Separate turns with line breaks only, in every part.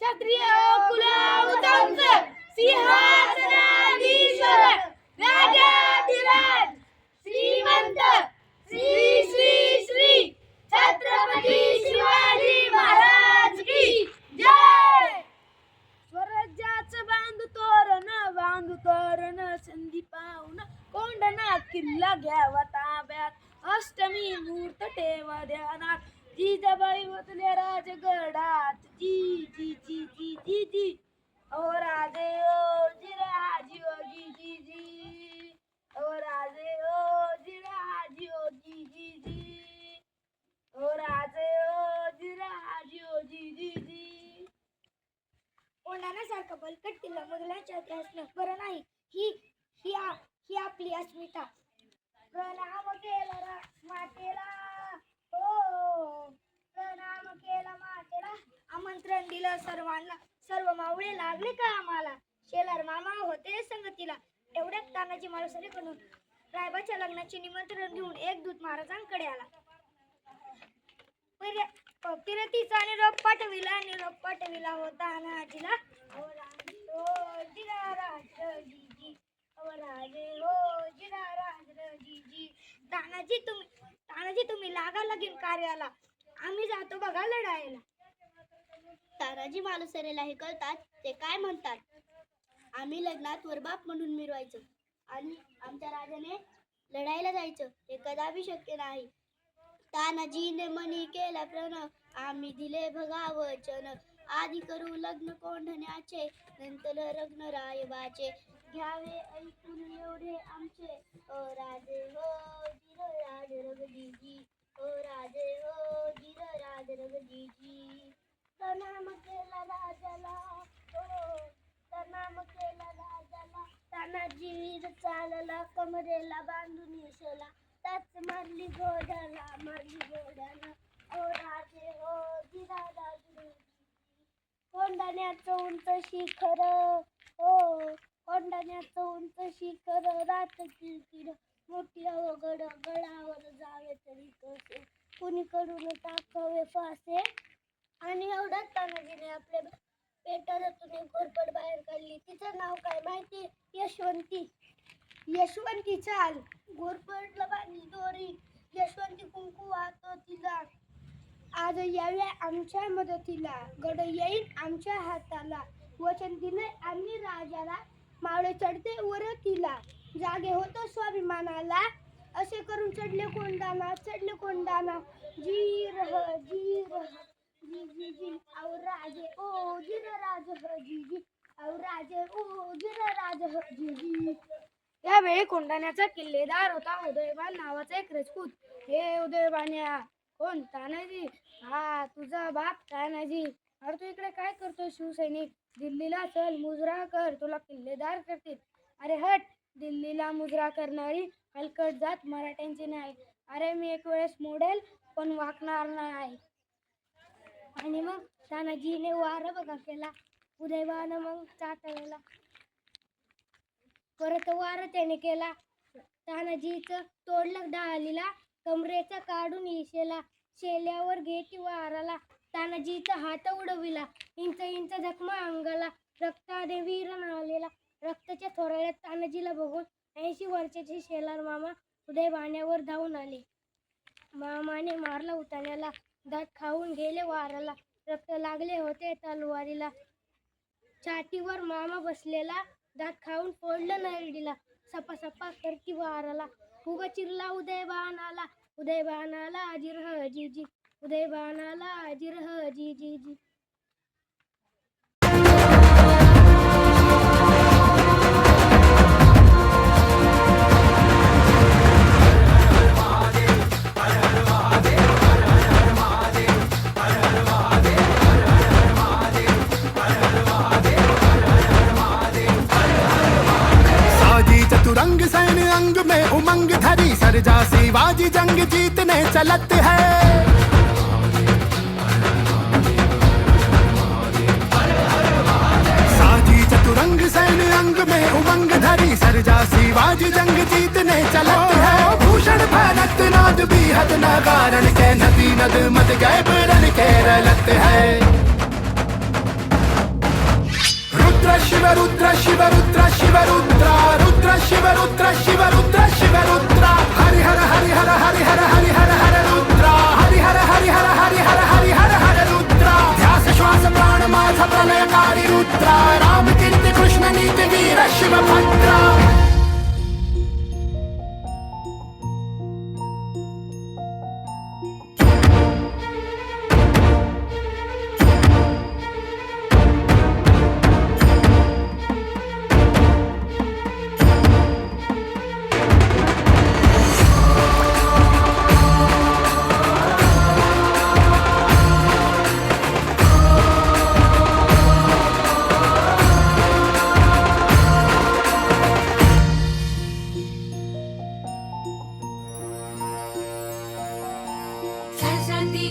क्षत्रिय कुलावतंस सिंहासनाधीश्वर राजाधिराज श्रीमंत श्री श्री श्री छत्रपती शिवाजी महाराज की जय. स्वराज्याचं बांधू तोरण संधी पाहून कोंढणा किल्ला घ्यावा ताब्यात अष्टमी मुहूर्त ठेवा ध्यानात जिजाबाई होतल्या राजगडात जी जी जी जी जी जी ओ राजे ओ जिराजी ओ जी जी जी ओ राजे ओ जिराजी ओ जी जी जी ओ राजे ओ जिराजी ओ जी जी जी. कोंढाण्यासारखं बलकट किल्ला मुघलांच्या इतिहासात बरं नाही. ही ही आपली अस्मिता. प्रणाम केला मातेला हो प्रणाम केला मातेला. आमंत्रण दिलं सर्वांना. सर्व मावळे लागले का आम्हाला. शेलार मामा होते संगतीला. एवढ्यात तानाजी मालुसरेकडून रायबाच्या लग्नाचे निमंत्रण घेऊन एक दूत महाराजांकडे आला. फिरतीचा निरोप पाठविला होता तानाजीला. ओ राजे हो जिराजी. तानाजी तुम्ही लागा लगीन कार्याला. आम्ही जातो बघा लढायला.
तानाजी मालुसरेला हे कळतात. ते काय म्हणतात. आम्ही लग्नात वरबाप म्हणून मिरवायचं आणि आमच्या राजाने लढायला जायचं हे कदापि शक्य नाही. तानाजीने मनी केला प्रण. आम्ही दिले बघा वचन. आधी करू लग्न कोंढण्याचे नंतर लग्न रायबाचे. घ्यावे ऐकून एवढे आमचे. ओ राजे हो जिरराज रगजीजी. ओ राजे हो जिरराज रगजीजी. प्रणाम केला राजाला हो प्रणाम केला राजाला. तानाजी वीर चालला कमरेला बांधून यशला. त्याच मारली घोड्याला ओ राजे हो जिराज कोंढाण्याचं उंच शिखर हो कोंढाण्याचं उंच शिखर रात किरकिर मोठी अवघड गडावर जावे तरी कसे कुणी कडून टाकावे फासे. आणि एवढ्यात तानाजीने आपल्या पेटारातून एक घोरपड बाहेर काढली. तिचं नाव काय माहिती. यशवंती चाल. घोरपडला बांधली दोरी. यशवंती कुंकू वाहतो तिला. आज यावे आमच्या मदतीला. गड येईल आमच्या हाताला. वचन दिले आम्ही राजाला. मावळे चढते वर तिला. जागे होतो स्वाभिमानाला. असे करून चढले कोंढाणा जी रह जी जी जी. औ राजे ओ जिरराज ह जी जी. औ राजे ओ जिरराज ह जी जी.
यावेळी कोंढाण्याचा किल्लेदार होता उदयबान नावाचा एक राजपूत. हे उदयबान्या. कोण. तानाजी. हा तुझा बाप तानाजी. अरे तू इकडे काय करतोय शिवसैनिक. दिल्लीला चल मुजरा कर तुला किल्लेदार करतील. अरे हट. दिल्लीला मुजरा करणारी हलकट जात मराठ्यांची नाही. अरे मी एक वेळेस मोडेल पण वाकणार नाही. आणि मग तानाजीने वार बघा केला. उदयबान मग चाटवला. परत वार त्याने केला. तानाजीचं तोडलं डालीला, कमरेचा काढून इशेला, शेल्यावर घेती वाराला. तानाजीचा हात उडविला, इंच इंच जखमा अंगाला, रक्ताने वीर नालेला. रक्ताच्या थोराळ्यात तानाजीला बघून 80 वर्षाचे शेलार मामा उदय बाण्यावर धावून आले. मामाने मारला उताण्याला, दात खाऊन गेले वाराला. रक्त लागले होते तलवारीला. छातीवर मामा बसलेला, दात खाऊन फोडलं नरडीला. सपा सपा करती वाराला, फुगा चिरला उदयबानाला. उदयबानाला जिरह जी जी, उदयबानाला जिरह जी जी जी.
चतुरंग सैन अंग में उमंग धरी, सरजा शिवाजी जंग जीतने चलत है। साजी चतुरंग सैन अंग में उमंग धरी, सरजा शिवाजी जंग जीतने चलत है। भूषण भनत नाद बीहद नगारन के, नदी नद मत गए बरन के रलत है। रुद्र शिव रुद्र शिव रुद्र शिव रुद्र, रुद्र शिव रुद्र शिव रुद्र शिव रुद्र, हरि हर हरि हर हरि हर हरि हर हर रुद्र, हरि हर हरि हर हरि हर हरि हर हर रुद्र। ध्यास श्वास प्राण माझ प्रलयकारी रुद्र, राम कीर्ति कृष्ण नीति वीर शिव भद्र।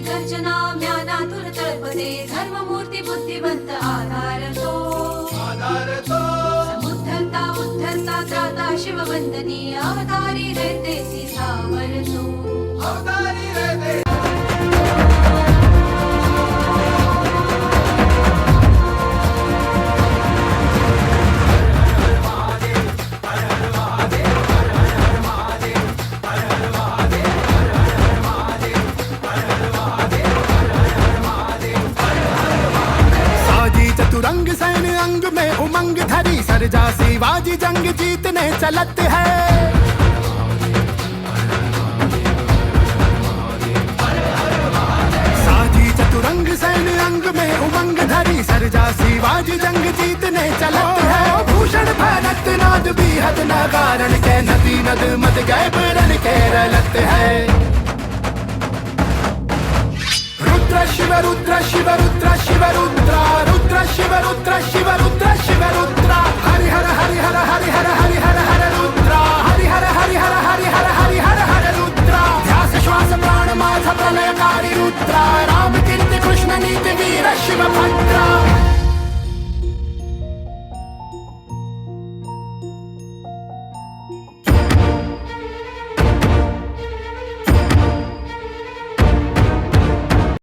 गर्जना ज्ञानातुर तळपते, धर्ममूर्ती बुद्धिवंत आधार तो। समुद्धरता उद्धरता त्राता शिववंदनी, अवतारी रहतेसी सावर तो।
चतुरंग सैन अंग में उमंग धरी, सरजा शिवाजी जंग जीतने चलत है। साजी चतुरंग सैन अंग में उमंग धरी, सरजा शिवाजी जंग जीतने चलत है। भूषण भनत नाद बीहद नगारन के, नदी नद मत गए बरन के रलत है। रुद्र शिव रुद्र शिव रुद्र शिव रुद्र, रुद्र शिव रुद्र शिव